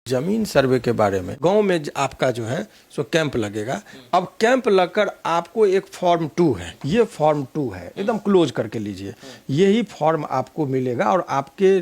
जमीन सर्वे के बारे में गांव में आपका जो है सो कैंप लगेगा। अब कैंप लगकर आपको एक फॉर्म 2 है, ये फॉर्म 2 है, एकदम क्लोज करके लीजिए। यही फॉर्म आपको मिलेगा और आपके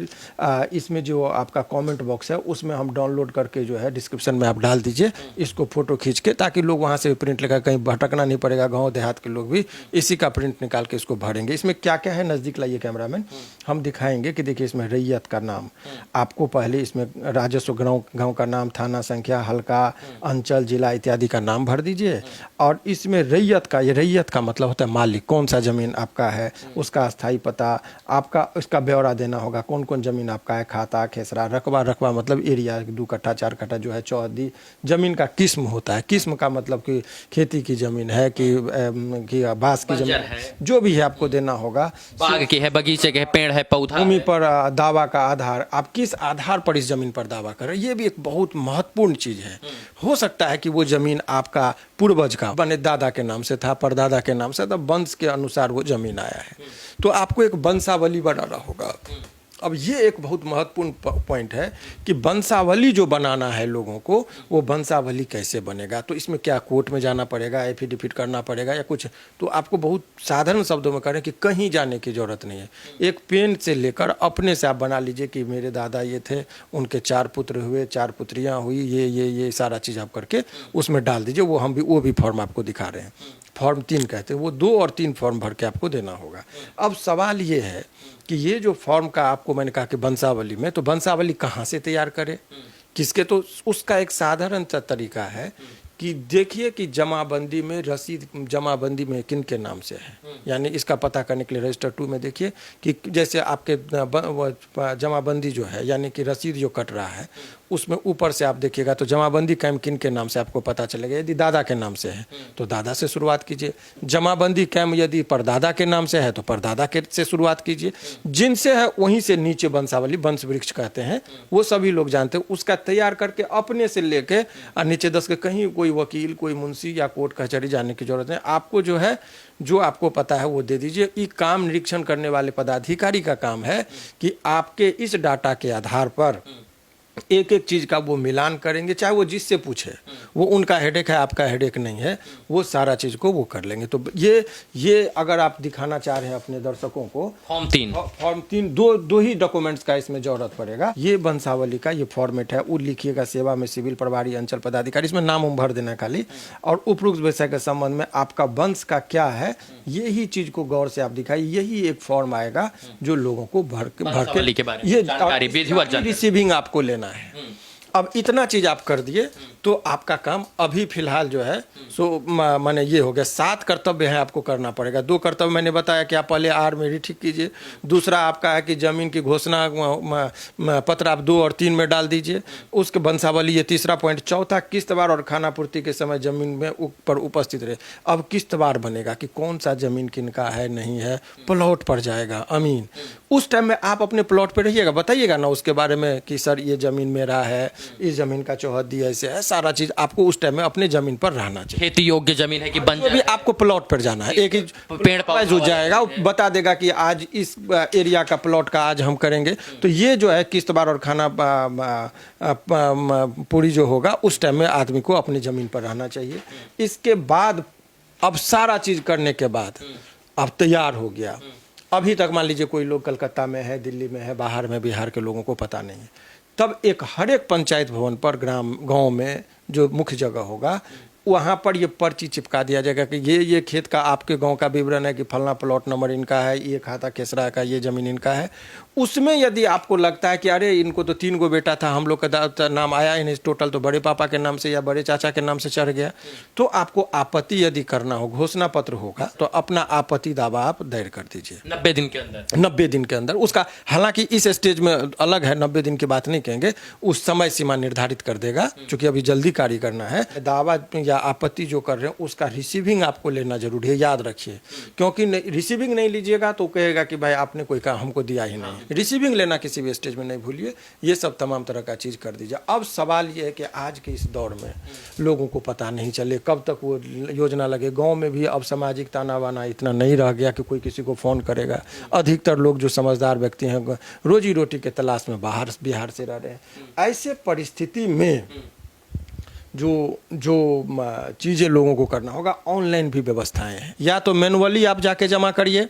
इसमें जो आपका कमेंट बॉक्स है उसमें हम डाउनलोड करके जो है डिस्क्रिप्शन में आप डाल दीजिए इसको फोटो खींच के, ताकि लोग वहाँ से प्रिंट लेकर, कहीं भटकना नहीं पड़ेगा। गाँव देहात के लोग भी इसी का प्रिंट निकाल के इसको भरेंगे। इसमें क्या क्या है, नज़दीक लाइए कैमरामैन, हम दिखाएंगे कि देखिए इसमें रैयत का नाम आपको पहले इसमें राजस्व गांव का नाम, थाना संख्या, हल्का, अंचल, जिला इत्यादि का नाम भर दीजिए। और इसमें रैयत का, ये रैयत का मतलब होता है मालिक, कौन सा जमीन आपका है, उसका स्थायी पता, आपका उसका ब्यौरा देना होगा, कौन कौन जमीन आपका है, खाता, खेसरा, रकबा। रकबा मतलब एरिया, 2 कट्ठा 4 कट्ठा जो है, चौहदी। जमीन का किस्म होता है, किस्म का मतलब कि खेती की जमीन है कि बांस की जमीन, जो भी है आपको देना होगा। बाग की है, बगीचे के है, पेड़ है, पौधा भूमि पर दावा का आधार, आप किस आधार पर इस जमीन पर दावा कर रहे हैं, ये भी एक बहुत महत्वपूर्ण चीज है। हो सकता है कि वो जमीन आपका पूर्वज का बने दादा के नाम से था, परदादा के नाम से, तब वंश के अनुसार वो जमीन आया है, तो आपको एक वंशावली बनाना होगा। अब ये एक बहुत महत्वपूर्ण पॉइंट है कि वंशावली जो बनाना है लोगों को, वो वंशावली कैसे बनेगा। तो इसमें क्या कोर्ट में जाना पड़ेगा, एफिडेविट करना पड़ेगा या कुछ, तो आपको बहुत साधारण शब्दों में करें कि कहीं जाने की जरूरत नहीं है। एक पेन से लेकर अपने से आप बना लीजिए कि मेरे दादा ये थे, उनके 4 पुत्र हुए, 4 पुत्रियां हुई, ये सारा चीज़ आप करके उसमें डाल दीजिए। वो भी फॉर्म आपको दिखा रहे हैं, फॉर्म 3 कहते हैं। वो 2 और 3 फॉर्म भर के आपको देना होगा। अब सवाल ये है कि ये जो फॉर्म का आपको मैंने कहा कि वंशावली में, तो वंशावली कहाँ से तैयार करें, किसके, तो उसका एक साधारण सा तरीका है कि देखिए कि जमाबंदी में रसीद, जमाबंदी में किन के नाम से है, यानी इसका पता करने के लिए रजिस्टर 2 में देखिए कि जैसे आपके जमाबंदी जो है, यानी कि रसीद जो कट रहा है, उसमें ऊपर से आप देखिएगा तो जमाबंदी कैम किन के नाम से आपको पता चलेगा। यदि दादा के नाम से है तो दादा से शुरुआत कीजिए। जमाबंदी कैम यदि परदादा के नाम से है तो परदादा के से शुरुआत कीजिए। जिनसे है वहीं से नीचे वंशावली, वंश वृक्ष कहते हैं, वो सभी लोग जानते हैं। उसका तैयार करके अपने से लेके नीचे 10 के, कहीं कोई वकील, कोई मुंशी या कोर्ट कचहरी जाने की जरूरत नहीं। आपको जो है, जो आपको पता है वो दे दीजिए। ये काम निरीक्षण करने वाले पदाधिकारी का काम है कि आपके इस डाटा के आधार पर एक एक चीज़ का वो मिलान करेंगे, चाहे वो जिससे पूछे, वो उनका हेडेक है, आपका हेडेक नहीं है, वो सारा चीज़ को वो कर लेंगे। तो ये अगर आप दिखाना चाह रहे हैं अपने दर्शकों को, फॉर्म 3 दो ही डॉक्यूमेंट्स का इसमें जरूरत पड़ेगा। ये वंशावली का ये फॉर्मेट है, वो लिखिएगा सेवा में सिविल प्रभारी अंचल पदाधिकारी, इसमें नाम भर देना खाली, और उपरोक्त विषय के संबंध में आपका वंश का क्या है, यही चीज़ को गौर से आप दिखाइए। यही एक फॉर्म आएगा जो लोगों को भर के ये रिसीविंग आपको लेना है। अब इतना चीज आप कर दिए तो आपका काम अभी फिलहाल जो है सो माने ये हो गया। 7 कर्तव्य हैं आपको करना पड़ेगा। 2 कर्तव्य मैंने बताया कि आप पहले आर में ही ठीक कीजिए। दूसरा आपका है कि जमीन की घोषणा पत्र आप 2 और 3 में डाल दीजिए, उसके वंशावली, ये तीसरा पॉइंट। चौथा, किस्तवार और खाना पूर्ति के समय जमीन में पर उपस्थित रहे। अब किस्तवार बनेगा कि कौन सा जमीन किनका है, नहीं है, प्लॉट पर जाएगा अमीन। उस टाइम में आप अपने प्लॉट पे रहिएगा, बताइएगा ना उसके बारे में कि सर ये जमीन मेरा है, इस जमीन का चौहद्दी ऐसे है, सारा चीज आपको उस टाइम में अपने जमीन पर रहना चाहिए। खेती योग्य जमीन है कि बन जाए, आपको प्लॉट पर जाना है। एक ही पेड़ पौधा हो जाएगा, बता देगा कि आज इस एरिया का प्लॉट का आज हम करेंगे। तो ये जो है किस्तवार और खाना पूरी जो होगा, उस टाइम में आदमी को अपनी जमीन पर रहना चाहिए। इसके बाद अब सारा चीज करने के बाद अब तैयार हो गया। अभी तक मान लीजिए कोई लोग कलकत्ता में है, दिल्ली में है, बाहर में, बिहार के लोगों को पता नहीं है, तब हर एक पंचायत भवन पर गांव में जो मुख्य जगह होगा, वहाँ पर ये पर्ची चिपका दिया जाएगा कि ये खेत का आपके गांव का विवरण है कि फलना प्लॉट नंबर इनका है, ये खाता खेसरा का, ये ज़मीन इनका है। उसमें यदि आपको लगता है कि अरे इनको तो 3 गो बेटा था, हम लोग का नाम आया ही नहीं टोटल, तो बड़े पापा के नाम से या बड़े चाचा के नाम से चढ़ गया, तो आपको आपत्ति यदि करना हो, घोषणा पत्र होगा, तो अपना आपत्ति दावा आप दायर कर दीजिए 90 दिन के अंदर। 90 दिन के अंदर उसका, हालांकि इस स्टेज में अलग है, 90 दिन की बात नहीं कहेंगे, उस समय सीमा निर्धारित कर देगा, क्योंकि अभी जल्दी कार्य करना है। दावा या आपत्ति जो कर रहे हैं उसका रिसीविंग आपको लेना जरूरी है, याद रखिए, क्योंकि रिसीविंग नहीं लीजिएगा तो कहेगा कि भाई आपने कोई काम हमको दिया ही नहीं। रिसीविंग लेना किसी भी स्टेज में नहीं भूलिए, ये सब तमाम तरह का चीज़ कर दीजिए। अब सवाल ये है कि आज के इस दौर में लोगों को पता नहीं चले कब तक वो योजना लगे। गांव में भी अब सामाजिक ताना बाना इतना नहीं रह गया कि कोई किसी को फ़ोन करेगा। अधिकतर लोग जो समझदार व्यक्ति हैं रोजी रोटी के तलाश में बाहर बिहार से रह रहे हैं। ऐसे परिस्थिति में जो चीज़ें लोगों को करना होगा, ऑनलाइन भी व्यवस्थाएं हैं। या तो मैनुअली आप जाके जमा करिए,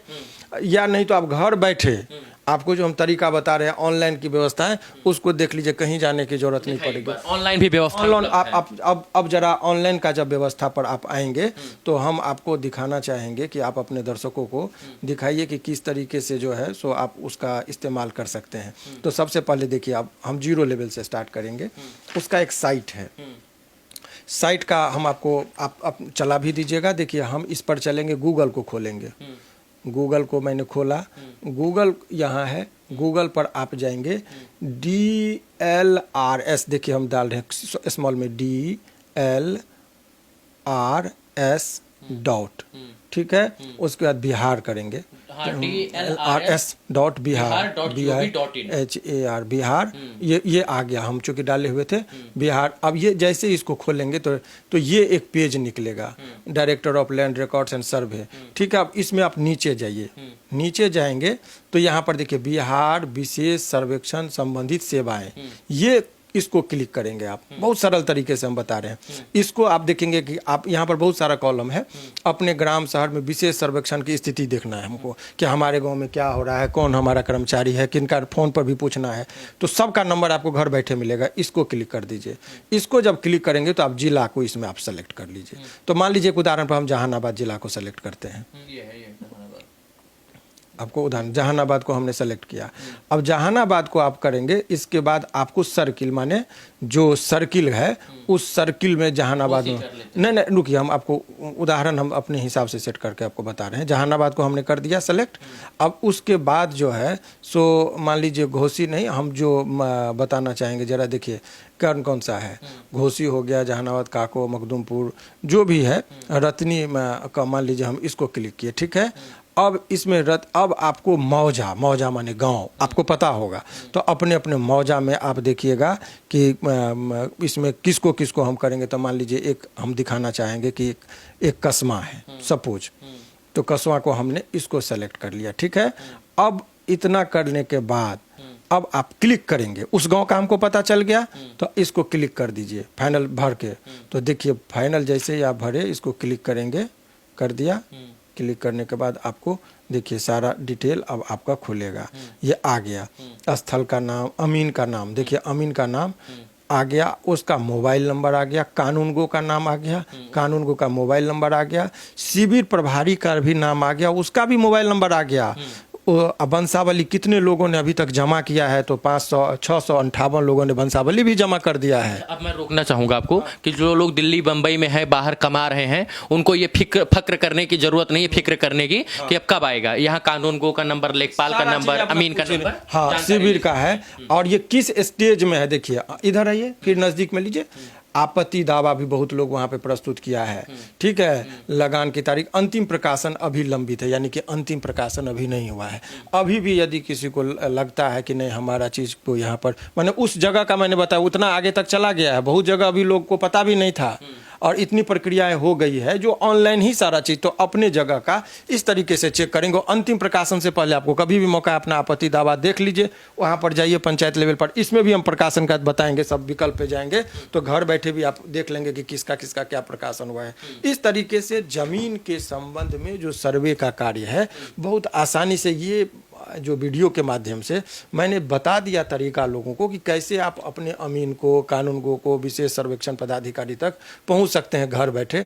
या नहीं तो आप घर बैठे आपको जो हम तरीका बता रहे हैं ऑनलाइन की व्यवस्था है उसको देख लीजिए, कहीं जाने की जरूरत नहीं पड़ेगी। ऑनलाइन भी व्यवस्था ऑनलाइन आप अब जरा ऑनलाइन का जब व्यवस्था पर आप आएंगे तो हम आपको दिखाना चाहेंगे कि आप अपने दर्शकों को दिखाइए कि किस तरीके से जो है सो आप उसका इस्तेमाल कर सकते हैं। तो सबसे पहले देखिए, आप हम 0 लेवल से स्टार्ट करेंगे। उसका एक साइट है, साइट का हम आपको आप चला भी दीजिएगा। देखिए, हम इस पर चलेंगे, गूगल को खोलेंगे। गूगल को मैंने खोला, गूगल यहाँ है, गूगल पर आप जाएंगे DLRS, देखिए हम डाल रहे हैं स्मॉल में DLRS डॉट, ठीक है। उसके बाद बिहार करेंगे, RS बिहार BIHAR बिहार, ये आ गया। हम चूँकि डाले हुए थे बिहार। अब ये जैसे ही इसको खोलेंगे तो ये एक पेज निकलेगा, director of land records and सर्वे, ठीक है। अब इसमें आप नीचे जाइए, नीचे जाएंगे तो यहाँ पर देखिए बिहार विशेष सर्वेक्षण संबंधित सेवाएं, ये इसको क्लिक करेंगे आप। बहुत सरल तरीके से हम बता रहे हैं। इसको आप देखेंगे कि आप यहाँ पर बहुत सारा कॉलम है। अपने ग्राम शहर में विशेष सर्वेक्षण की स्थिति देखना है हमको, कि हमारे गांव में क्या हो रहा है, कौन हमारा कर्मचारी है, किनका फ़ोन पर भी पूछना है, तो सबका नंबर आपको घर बैठे मिलेगा। इसको क्लिक कर दीजिए। इसको जब क्लिक करेंगे तो आप जिला को इसमें आप सेलेक्ट कर लीजिए। तो मान लीजिए एक उदाहरण पर हम जहानाबाद जिला को सेलेक्ट करते हैं। आपको उदाहरण जहानाबाद को हमने सेलेक्ट किया। अब जहानाबाद को आप करेंगे, इसके बाद आपको सर्किल, माने जो सर्किल है उस सर्किल में जहानाबाद में, नहीं रुकिए, हम आपको उदाहरण हम अपने हिसाब से सेट करके आपको बता रहे हैं। जहानाबाद को हमने कर दिया सेलेक्ट। अब उसके बाद जो है सो मान लीजिए घोसी नहीं, हम जो बताना चाहेंगे जरा देखिए कौन कौन सा है। घोसी हो गया, जहानाबाद, काको, मखदूमपुर, जो भी है, रतनी का मान लीजिए हम इसको क्लिक किए, ठीक है। अब इसमें अब आपको मौजा माने गांव आपको पता होगा, तो अपने अपने मौजा में आप देखिएगा कि इसमें किसको किसको हम करेंगे। तो मान लीजिए एक हम दिखाना चाहेंगे कि एक कस्बा है सपोज, तो कस्बा को हमने इसको सेलेक्ट कर लिया, ठीक है। अब इतना करने के बाद अब आप क्लिक करेंगे, उस गांव का हमको पता चल गया, तो इसको क्लिक कर दीजिए फाइनल भर के। तो देखिए फाइनल जैसे ही आप भरे, इसको क्लिक करेंगे, कर दिया। क्लिक करने के बाद आपको देखिए सारा डिटेल अब आपका खुलेगा। ये आ गया, स्थल का नाम, अमीन का नाम, देखिए अमीन का नाम आ गया, उसका मोबाइल नंबर आ गया, कानूनगो का नाम आ गया, कानूनगो का मोबाइल नंबर आ गया, शिविर प्रभारी का भी नाम आ गया, उसका भी मोबाइल नंबर आ गया। वंशावली कितने लोगों ने अभी तक जमा किया है, तो 658 लोगों ने वंशावली भी जमा कर दिया है। अब मैं रोकना चाहूंगा आपको कि जो लोग दिल्ली बंबई में है, बाहर कमा रहे हैं, उनको ये फक्र करने की जरूरत नहीं है, फिक्र करने की कि अब कब आएगा। यहाँ कानून गो का नंबर, लेखपाल का नंबर, अमीन का नंबर, हाँ शिविर का है, और ये किस स्टेज में है। देखिए इधर आइए, फिर नजदीक में लीजिए, आपत्ति दावा भी बहुत लोग वहाँ पे प्रस्तुत किया है, ठीक है। लगान की तारीख, अंतिम प्रकाशन अभी लंबित है, यानी कि अंतिम प्रकाशन अभी नहीं हुआ है। अभी भी यदि किसी को लगता है कि नहीं हमारा चीज़ को यहाँ पर, मैंने उस जगह का मैंने बताया उतना आगे तक चला गया है, बहुत जगह अभी लोग को पता भी नहीं था, और इतनी प्रक्रियाएं हो गई है जो ऑनलाइन ही सारा चीज़। तो अपने जगह का इस तरीके से चेक करेंगे। अंतिम प्रकाशन से पहले आपको कभी भी मौका अपना आपत्ति दावा देख लीजिए, वहाँ पर जाइए पंचायत लेवल पर, इसमें भी हम प्रकाशन का बताएंगे, सब विकल्प पे जाएंगे तो घर बैठे भी आप देख लेंगे कि किसका किसका क्या प्रकाशन हुआ है। इस तरीके से जमीन के संबंध में जो सर्वे का कार्य है बहुत आसानी से, ये जो वीडियो के माध्यम से मैंने बता दिया तरीका लोगों को कि कैसे आप अपने अमीन को, कानूनगो को, विशेष सर्वेक्षण पदाधिकारी तक पहुंच सकते हैं घर बैठे।